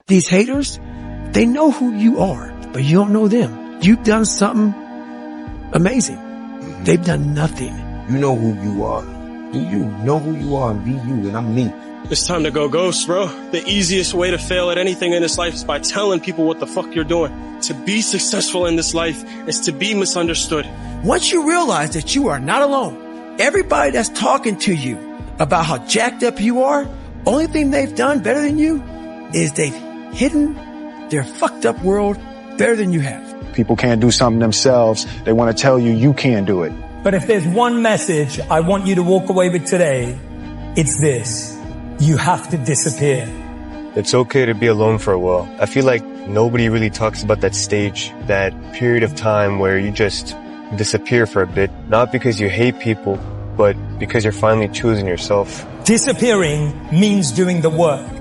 These haters, they know who you are, but you don't know them. You've done something amazing. They've done nothing. You know who you are. Do you know who you are and be you, and I'm me. It's time to go ghost, bro. The easiest way to fail at anything in this life is by telling people what the fuck you're doing. To be successful in this life is to be misunderstood. Once you realize that you are not alone, everybody that's talking to you about how jacked up you are, only thing they've done better than you is they've hidden their fucked up world better than you have. People can't do something themselves. They want to tell you you can't do it. But if there's one message I want you to walk away with today, it's this. You have to disappear. It's okay to be alone for a while. I feel like nobody really talks about that stage, that period of time where you just disappear for a bit, not because you hate people, but because you're finally choosing yourself. Disappearing means doing the work.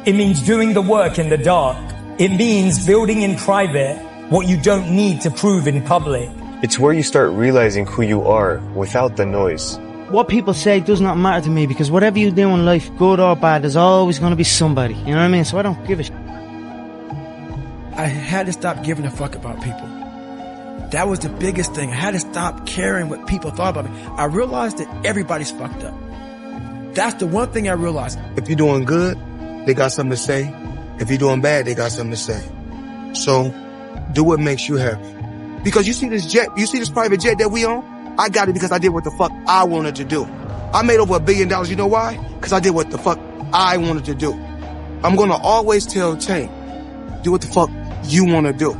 It means doing the work in the dark. It means building in private what you don't need to prove in public. It's where you start realizing who you are without the noise. What people say does not matter to me, because whatever you do in life, good or bad, there's always going to be somebody. You know what I mean? So I don't give a shit. I had to stop giving a fuck about people. That was the biggest thing. I had to stop caring what people thought about me. I realized that everybody's fucked up. That's the one thing I realized. If you're doing good, they got something to say. If you're doing bad, they got something to say. So, do what makes you happy. Because you see this jet, you see this private jet that we own? I got it because I did what the fuck I wanted to do. I made over $1 billion. You know why? Because I did what the fuck I wanted to do. I'm gonna always tell Tank, do what the fuck you want to do.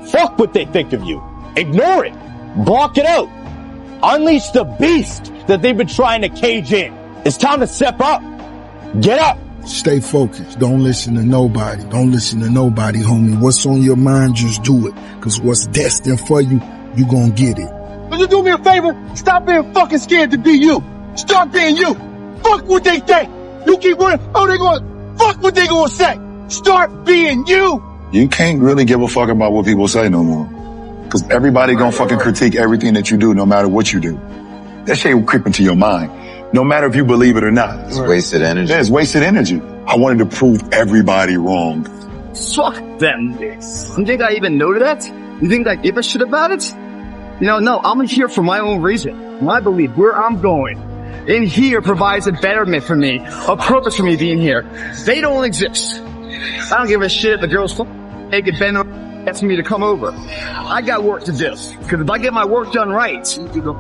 Fuck what they think of you. Ignore it. Block it out. Unleash the beast that they've been trying to cage in. It's time to step up. Get up. Stay focused. Don't listen to nobody. Don't listen to nobody, homie. What's on your mind, just do it. Cause what's destined for you, you gonna get it. Would you do me a favor? Stop being fucking scared to be you. Start being you. Fuck what they think. You keep running. Oh, they going, fuck what they gonna say. Start being you. You can't really give a fuck about what people say no more. Cause everybody gonna fucking critique everything that you do, no matter what you do. That shit will creep into your mind. No matter if you believe it or not. It's wasted energy. Yeah, it's wasted energy. I wanted to prove everybody wrong. Fuck them, this. You think I even know that? You think I give a shit about it? You know, no, I'm here for my own reason. I believe where I'm going in here provides a betterment for me, a purpose for me being here. They don't exist. I don't give a shit if the girls take it, bend asking me to come over. I got work to do. Because if I get my work done right,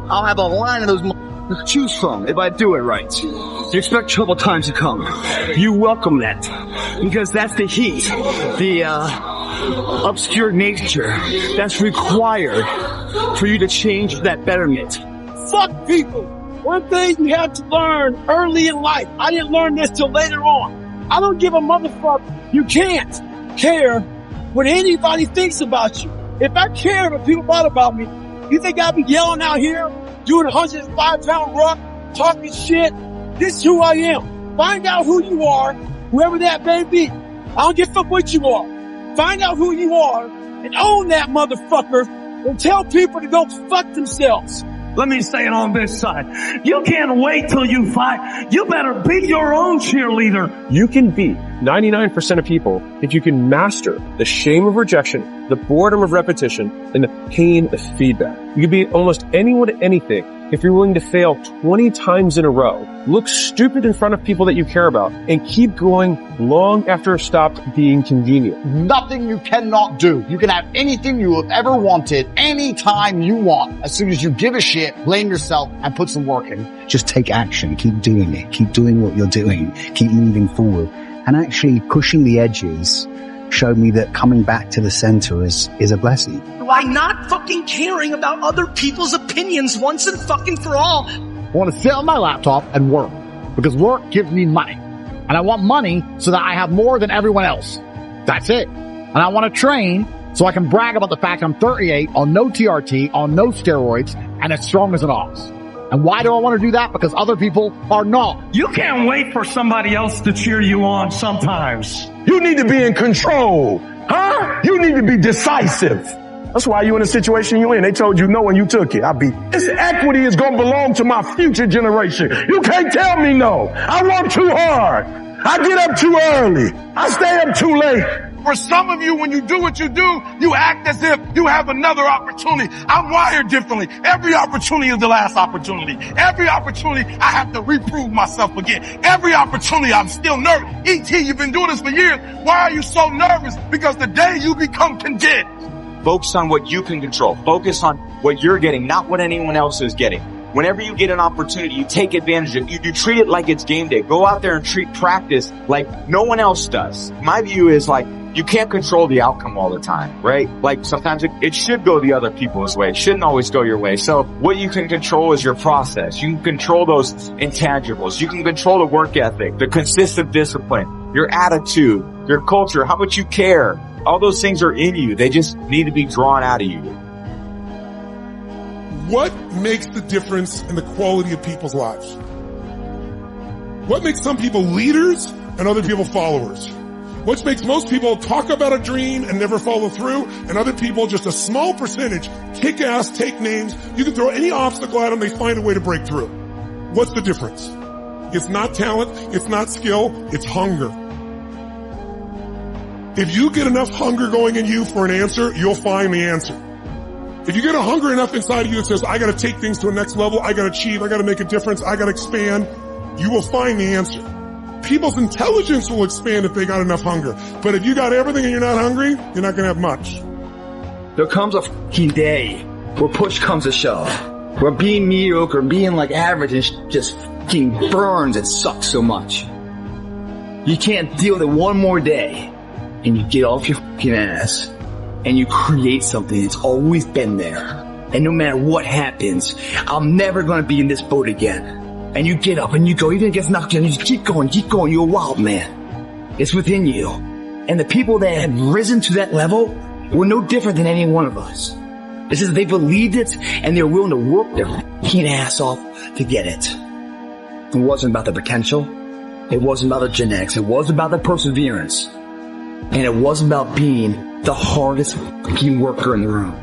I'll have a line of those to choose from if I do it right. You expect trouble times to come. You welcome that. Because that's the heat, the obscure nature that's required for you to change that betterment. Fuck people. One thing you have to learn early in life. I didn't learn this till later on. I don't give a motherfucker. You can't care what anybody thinks about you. If I cared what people thought about me, you think I'd be yelling out here, doing 105-pound rock, talking shit? This is who I am. Find out who you are, whoever that may be. I don't give a fuck what you are. Find out who you are and own that motherfucker and tell people to go fuck themselves. Let me say it on this side. You can't wait till you fight. You better be your own cheerleader. You can beat 99% of people if you can master the shame of rejection, the boredom of repetition, and the pain of feedback. You can beat almost anyone at anything if you're willing to fail 20 times in a row, look stupid in front of people that you care about, and keep going long after it stopped being convenient. Nothing you cannot do. You can have anything you have ever wanted, anytime you want. As soon as you give a shit, blame yourself, and put some work in. Just take action. Keep doing it. Keep doing what you're doing. Keep moving forward. And actually pushing the edges showed me that coming back to the center is a blessing. Why not fucking caring about other people's opinions once and fucking for all? I want to sit on my laptop and work, because work gives me money. And I want money so that I have more than everyone else. That's it. And I want to train so I can brag about the fact I'm 38, on no TRT, on no steroids, and as strong as an ox. And why do I want to do that? Because other people are not. You can't wait for somebody else to cheer you on sometimes. You need to be in control. Huh? You need to be decisive. That's why you in the situation you in. They told you no and you took it. This equity is going to belong to my future generation. You can't tell me no. I work too hard. I get up too early. I stay up too late. For some of you, when you do what you do, you act as if you have another opportunity. I'm wired differently. Every opportunity is the last opportunity. Every opportunity, I have to reprove myself again. Every opportunity, I'm still nervous. E.T., you've been doing this for years. Why are you so nervous? Because the day you become content. Focus on what you can control. Focus on what you're getting, not what anyone else is getting. Whenever you get an opportunity, you take advantage of it. You treat it like it's game day. Go out there and treat practice like no one else does. My view is like, you can't control the outcome all the time, right? Like sometimes it should go the other people's way. It shouldn't always go your way. So what you can control is your process. You can control those intangibles. You can control the work ethic, the consistent discipline, your attitude, your culture, how much you care. All those things are in you. They just need to be drawn out of you. What makes the difference in the quality of people's lives? What makes some people leaders and other people followers? What makes most people talk about a dream and never follow through, and other people, just a small percentage, kick ass, take names. You can throw any obstacle at them, they find a way to break through. What's the difference? It's not talent, it's not skill, it's hunger. If you get enough hunger going in you for an answer, you'll find the answer. If you get a hunger enough inside of you that says, I gotta take things to a next level, I gotta achieve, I gotta make a difference, I gotta expand, you will find the answer. People's intelligence will expand if they got enough hunger. But if you got everything and you're not hungry, you're not gonna have much. There comes a fucking day where push comes to shove. Where being mediocre, being like average just fucking burns and sucks so much. You can't deal with it one more day. And you get off your fucking ass. And you create something that's always been there. And no matter what happens, I'm never gonna be in this boat again. And you get up and you go, even if it gets knocked down, you just keep going, you're a wild man. It's within you. And the people that have risen to that level were no different than any one of us. It's just they believed it and they're willing to work their fucking ass off to get it. It wasn't about the potential. It wasn't about the genetics. It wasn't about the perseverance. And it wasn't about being the hardest fucking worker in the room.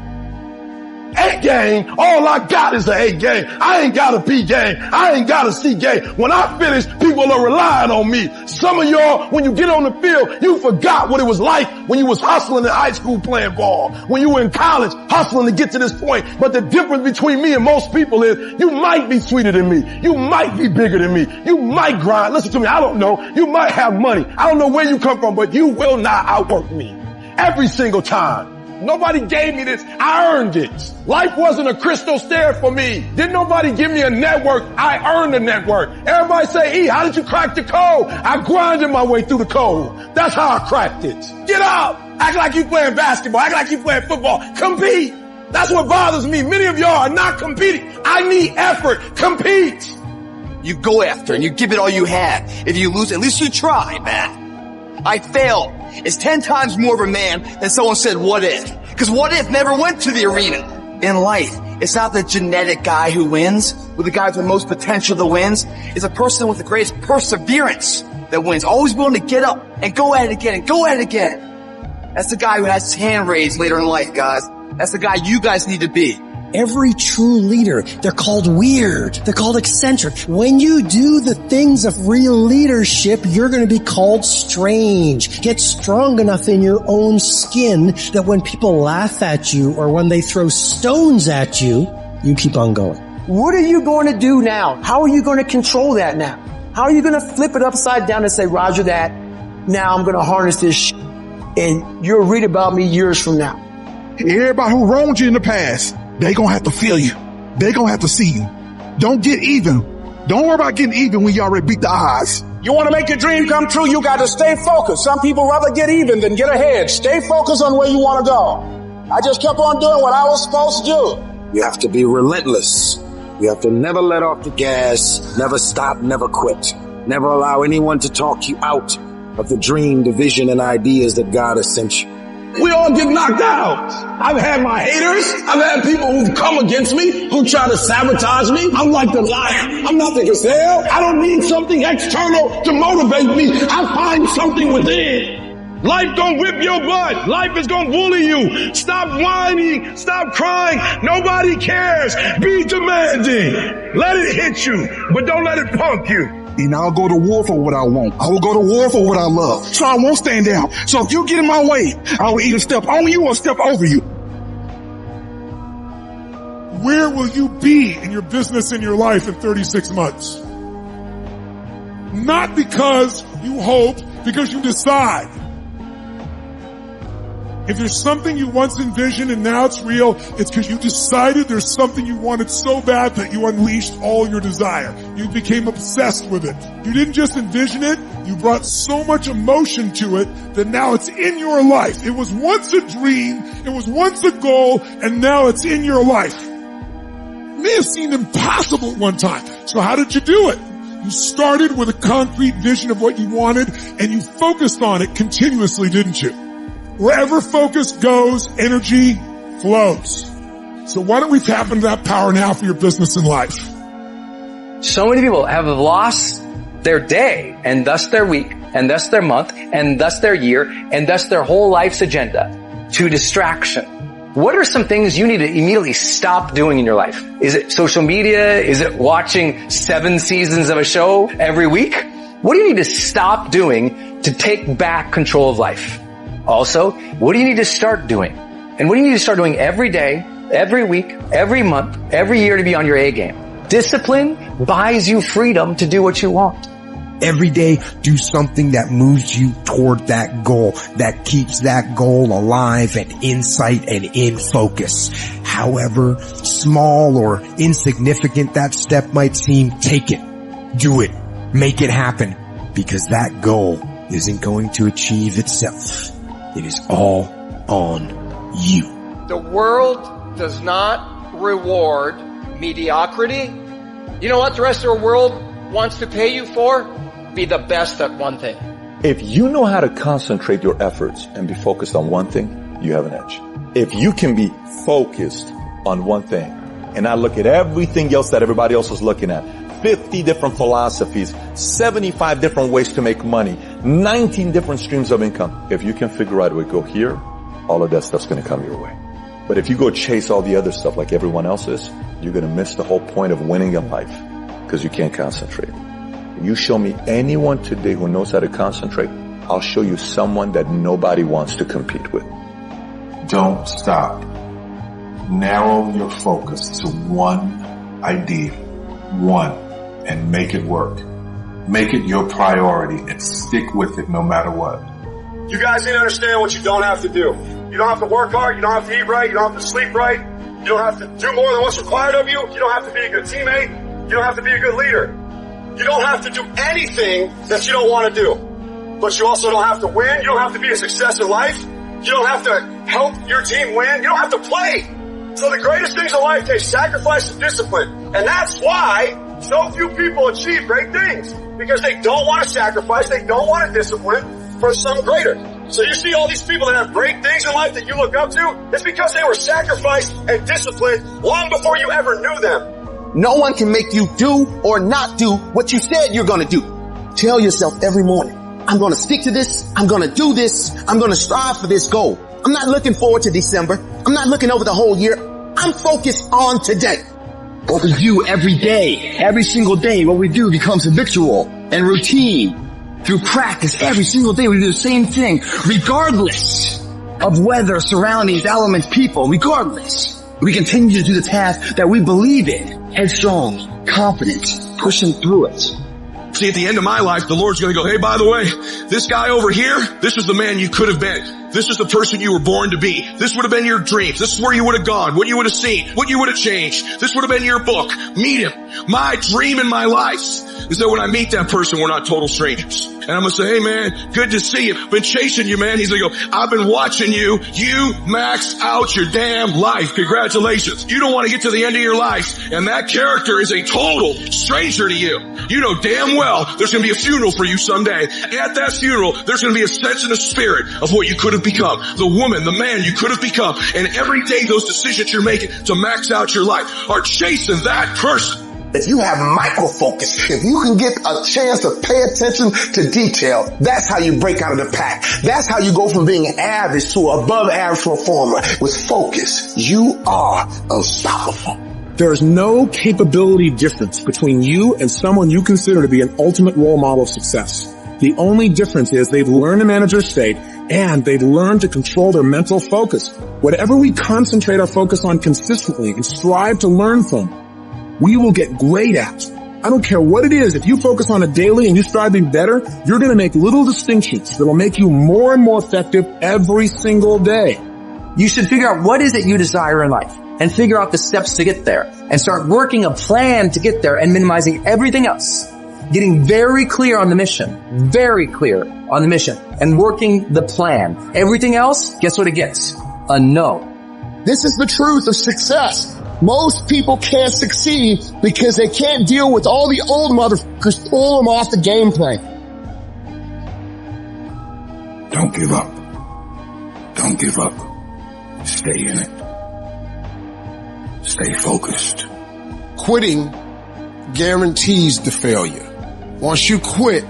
A game, all I got is an A game. I ain't got a B game. I ain't got a C game. When I finish, people are relying on me. Some of y'all, when you get on the field, you forgot what it was like when you was hustling in high school playing ball. When you were in college hustling to get to this point. But the difference between me and most people is you might be sweeter than me. You might be bigger than me. You might grind. Listen to me, I don't know. You might have money. I don't know where you come from, but you will not outwork me. Every single time. Nobody gave me this. I earned it. Life wasn't a crystal stair for me. Didn't nobody give me a network. I earned the network. Everybody say, E, how did you crack the code? I grinded my way through the code. That's how I cracked it. Get up. Act like you playing basketball. Act like you playing football. Compete. That's what bothers me. Many of y'all are not competing. I need effort. Compete. You go after and you give it all you have. If you lose, at least you try, man. I failed. It's 10 times more of a man than someone said, what if? Because what if never went to the arena. In life, it's not the genetic guy who wins, or the guy with the most potential that wins. It's a person with the greatest perseverance that wins. Always willing to get up and go at it again and go at it again. That's the guy who has his hand raised later in life, guys. That's the guy you guys need to be. Every true leader, they're called weird. They're called eccentric. When you do the things of real leadership, you're going to be called strange. Get strong enough in your own skin that when people laugh at you or when they throw stones at you, you keep on going. What are you going to do now? How are you going to control that now? How are you going to flip it upside down and say, Roger that, now I'm going to harness this shit, and you'll read about me years from now? Everybody who wronged you in the past, they gonna have to feel you. They gonna have to see you. Don't get even. Don't worry about getting even when you already beat the odds. You want to make your dream come true, you got to stay focused. Some people rather get even than get ahead. Stay focused on where you want to go. I just kept on doing what I was supposed to do. You have to be relentless. You have to never let off the gas, never stop, never quit. Never allow anyone to talk you out of the dream, the vision, and ideas that God has sent you. We all get knocked out. I've had my haters. I've had people who've come against me, who try to sabotage me. I'm like the lion. I'm not the gazelle. I don't need something external to motivate me. I find something within. Life gonna whip your butt. Life is gonna bully you. Stop whining. Stop crying. Nobody cares. Be demanding. Let it hit you, but don't let it punk you. And I'll go to war for what I want. I will go to war for what I love. So I won't stand down. So if you get in my way, I will either step on you or step over you. Where will you be in your business, in your life in 36 months? Not because you hope, because you decide. If there's something you once envisioned and now it's real, it's because you decided there's something you wanted so bad that you unleashed all your desire. You became obsessed with it. You didn't just envision it, you brought so much emotion to it that now it's in your life. It was once a dream, it was once a goal, and now it's in your life. It may have seemed impossible at one time. So how did you do it? You started with a concrete vision of what you wanted, and you focused on it continuously, didn't you? Wherever focus goes, energy flows. So why don't we tap into that power now for your business and life? So many people have lost their day, and thus their week, and thus their month, and thus their year, and thus their whole life's agenda to distraction. What are some things you need to immediately stop doing in your life? Is it social media? Is it watching 7 seasons of a show every week? What do you need to stop doing to take back control of life? Also, what do you need to start doing? And what do you need to start doing every day, every week, every month, every year to be on your A game? Discipline buys you freedom to do what you want. Every day, do something that moves you toward that goal, that keeps that goal alive and in sight and in focus. However small or insignificant that step might seem, take it. Do it. Make it happen. Because that goal isn't going to achieve itself. It is all on you. The world does not reward mediocrity. You know what the rest of the world wants to pay you for? Be the best at one thing. If you know how to concentrate your efforts and be focused on one thing, you have an edge. If you can be focused on one thing and not look at everything else that everybody else is looking at, 50 different philosophies, 75 different ways to make money, 19 different streams of income. If you can figure out a way to go here, all of that stuff's going to come your way. But if you go chase all the other stuff like everyone else is, you're going to miss the whole point of winning in life because you can't concentrate. You show me anyone today who knows how to concentrate, I'll show you someone that nobody wants to compete with. Don't stop. Narrow your focus to one idea, and make it work. Make it your priority and stick with it no matter what. You guys need to understand what you don't have to do. You don't have to work hard. You don't have to eat right. You don't have to sleep right. You don't have to do more than what's required of you. You don't have to be a good teammate. You don't have to be a good leader. You don't have to do anything that you don't want to do. But you also don't have to win. You don't have to be a success in life. You don't have to help your team win. You don't have to play. So the greatest things in life take sacrifice and discipline. And that's why so few people achieve great things. Because they don't want to sacrifice. They don't want to discipline for something greater. So you see all these people that have great things in life that you look up to, it's because they were sacrificed and disciplined long before you ever knew them. No one can make you do or not do what you said you're going to do. Tell yourself every morning, I'm going to stick to this. I'm going to do this. I'm going to strive for this goal. I'm not looking forward to December. I'm not looking over the whole year. I'm focused on today. What we do every day, every single day, what we do becomes habitual and routine. Through practice, every single day we do the same thing, regardless of weather, surroundings, elements, people, regardless. We continue to do the task that we believe in, headstrong, confident, pushing through it. See, at the end of my life, the Lord's going to go, hey, by the way, this guy over here, this is the man you could have been. This is the person you were born to be. This would have been your dreams. This is where you would have gone, what you would have seen, what you would have changed. This would have been your book. Meet him. My dream in my life is that when I meet that person, we're not total strangers. And I'm going to say, hey, man, good to see you. Been chasing you, man. He's going to go, I've been watching you. You maxed out your damn life. Congratulations. You don't want to get to the end of your life, and that character is a total stranger to you. You know damn well there's going to be a funeral for you someday. At that funeral, there's going to be a sense in the spirit of what you could have become, the woman, the man you could have become. And every day those decisions you're making to max out your life are chasing that person. If you have micro-focus, if you can get a chance to pay attention to detail, that's how you break out of the pack. That's how you go from being average to above average performer. With focus, you are unstoppable. There is no capability difference between you and someone you consider to be an ultimate role model of success. The only difference is they've learned to manage their state and they've learned to control their mental focus. Whatever we concentrate our focus on consistently and strive to learn from, we will get great at. I don't care what it is. If you focus on it daily and you strive to be better, you're going to make little distinctions that will make you more and more effective every single day. You should figure out what is it you desire in life and figure out the steps to get there and start working a plan to get there and minimizing everything else. Getting very clear on the mission, and working the plan. Everything else, guess what it gets? A no. This is the truth of success. Most people can't succeed because they can't deal with all the old motherfuckers pull them off the game plan. Don't give up. Don't give up. Stay in it. Stay focused. Quitting guarantees the failure. Once you quit,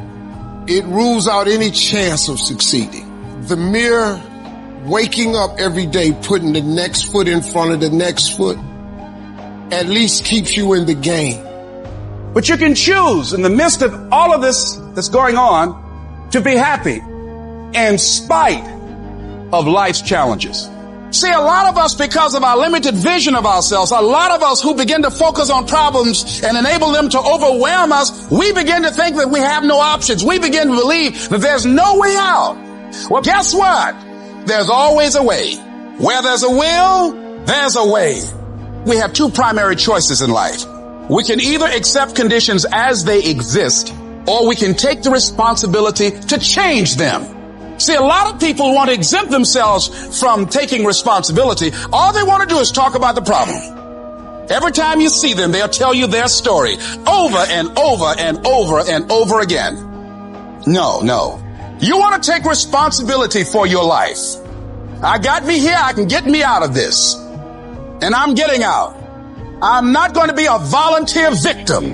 it rules out any chance of succeeding. The mere waking up every day, putting the next foot in front of the next foot, at least keeps you in the game. But you can choose in the midst of all of this that's going on to be happy in spite of life's challenges. See, a lot of us, because of our limited vision of ourselves, a lot of us who begin to focus on problems and enable them to overwhelm us, we begin to think that we have no options. We begin to believe that there's no way out. Well, guess what? There's always a way. Where there's a will, there's a way. We have two primary choices in life. We can either accept conditions as they exist, or we can take the responsibility to change them. See, a lot of people want to exempt themselves from taking responsibility. All they want to do is talk about the problem. Every time you see them, they'll tell you their story over and over and over and over again. No. You want to take responsibility for your life. I got me here. I can get me out of this. And I'm getting out. I'm not going to be a volunteer victim.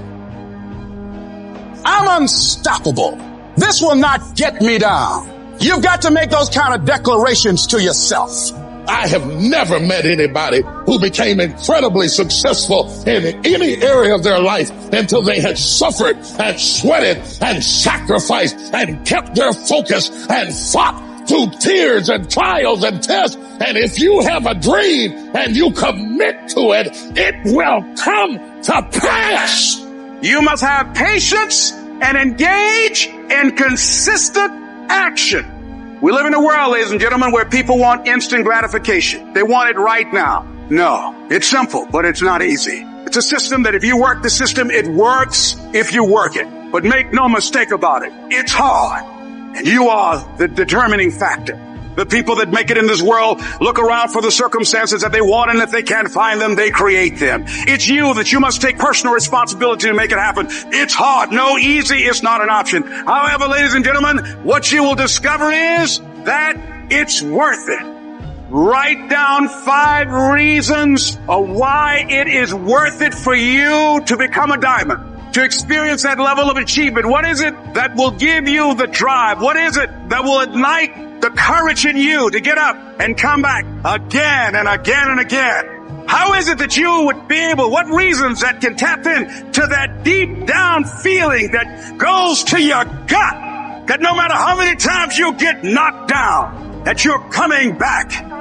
I'm unstoppable. This will not get me down. You've got to make those kind of declarations to yourself. I have never met anybody who became incredibly successful in any area of their life until they had suffered and sweated and sacrificed and kept their focus and fought through tears and trials and tests. And if you have a dream and you commit to it, it will come to pass. You must have patience and engage in consistent action. We live in a world, ladies and gentlemen, where people want instant gratification. They want it right now. No, it's simple, but it's not easy. It's a system that if you work the system, it works if you work it. But make no mistake about it, it's hard. And you are the determining factor. The people that make it in this world look around for the circumstances that they want, and if they can't find them, they create them. It's you that you must take personal responsibility to make it happen. It's hard. No, easy is not an option. However, ladies and gentlemen, what you will discover is that it's worth it. Write down 5 reasons of why it is worth it for you to become a diamond, to experience that level of achievement. What is it that will give you the drive? What is it that will ignite the courage in you to get up and come back again and again and again? How is it that you would be able, what reasons that can tap in to that deep down feeling that goes to your gut, that no matter how many times you get knocked down, that you're coming back?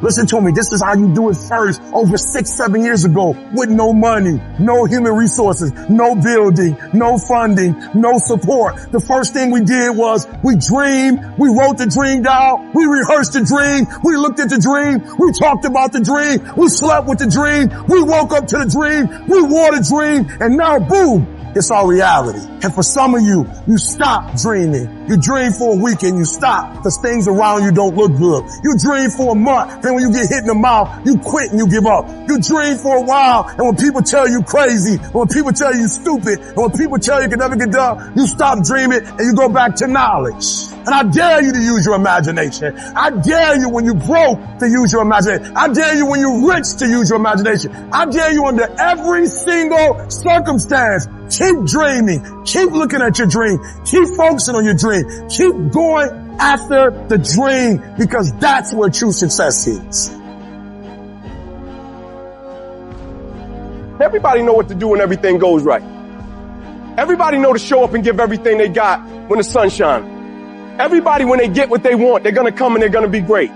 Listen to me, this is how you do it first, over 6-7 years ago, with no money, no human resources, no building, no funding, no support. The first thing we did was we dreamed, we wrote the dream down, we rehearsed the dream, we looked at the dream, we talked about the dream, we slept with the dream, we woke up to the dream, we wore the dream, and now boom, it's our reality. And for some of you, you stop dreaming. You dream for a week and you stop because things around you don't look good. You dream for a month, then when you get hit in the mouth, you quit and you give up. You dream for a while, and when people tell you crazy, and when people tell you stupid, and when people tell you can never get done, you stop dreaming and you go back to knowledge. And I dare you to use your imagination. I dare you when you broke to use your imagination. I dare you when you're rich to use your imagination. I dare you under every single circumstance. Keep dreaming. Keep looking at your dream. Keep focusing on your dream. Keep going after the dream, because that's where true success is. Everybody know what to do when everything goes right. Everybody know to show up and give everything they got when the sun shines. Everybody, when they get what they want, they're going to come and they're going to be great.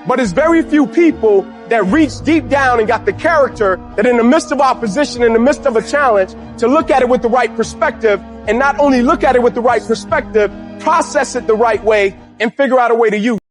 But it's very few people that reach deep down and got the character that in the midst of opposition, in the midst of a challenge, to look at it with the right perspective, and not only look at it with the right perspective, process it the right way and figure out a way to use it.